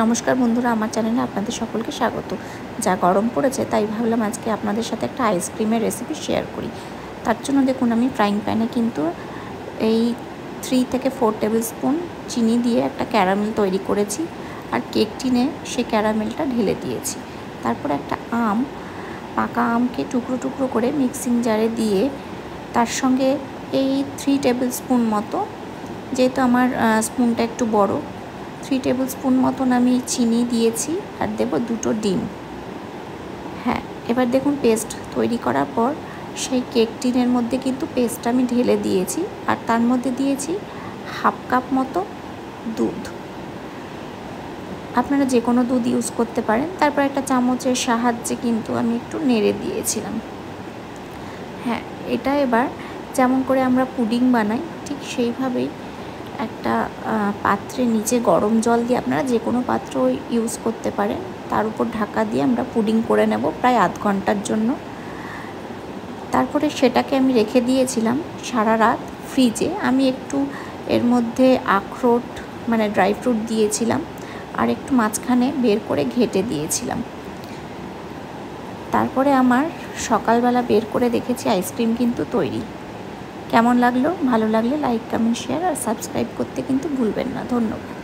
নমস্কার বন্ধুরা, আমার চ্যানেলে আপনাদের সকলকে স্বাগত। যা গরম পড়েছে তাই ভাবলাম আজকে আপনাদের সাথে একটা আইসক্রিমের রেসিপি শেয়ার করি। তার জন্য দেখুন আমি ফ্রাইং প্যানে কিন্তু এই 3 থেকে 4 টেবিল স্পুন চিনি দিয়ে একটা ক্যারামেল তৈরি করেছি, আর কেক টিনে সেই ক্যারামেলটা ঢেলে দিয়েছি। তারপর একটা পাকা আমকে টুকরো টুকরো করে মিক্সিং জারে দিয়ে তার সঙ্গে এই 3 টেবিল স্পুন মতো, যেহেতু আমার স্পুনটা একটু বড়, 3 টেবিল স্পুন মতন আমি চিনি দিয়েছি, আর দেব 2টো ডিম। হ্যাঁ, এবার দেখুন পেস্ট তৈরি করার পর সেই কেক টিনের মধ্যে কিন্তু পেস্টটা আমি ঢেলে দিয়েছি, আর তার মধ্যে দিয়েছি হাফ কাপ মতো দুধ। আপনারা যে কোনো দুধ ইউজ করতে পারেন। তারপর একটা চামচের সাহায্যে কিন্তু আমি একটু নেড়ে দিয়েছিলাম। হ্যাঁ, এটা এবার যেমন করে আমরা পুডিং বানাই ঠিক সেইভাবেই একটা পাত্রে নিচে গরম জল দিয়ে, আপনারা যে কোনো পাত্র ইউজ করতে পারেন, তার উপর ঢাকা দিয়ে আমরা পুডিং করে নেব প্রায় আধ ঘন্টার জন্য। তারপরে সেটাকে আমি রেখে দিয়েছিলাম সারা রাত ফ্রিজে। আমি একটু এর মধ্যে আখরোট মানে ড্রাই ফ্রুট দিয়েছিলাম, আর একটু মাঝখানে বের করে ঘেটে দিয়েছিলাম। তারপরে আমার সকালবেলা বের করে দেখেছি আইসক্রিম কিন্তু তৈরি। কেমন লাগলো? ভালো লাগলে লাইক, কমেন্ট, শেয়ার আর সাবস্ক্রাইব করতে কিন্তু ভুলবেন না। ধন্যবাদ।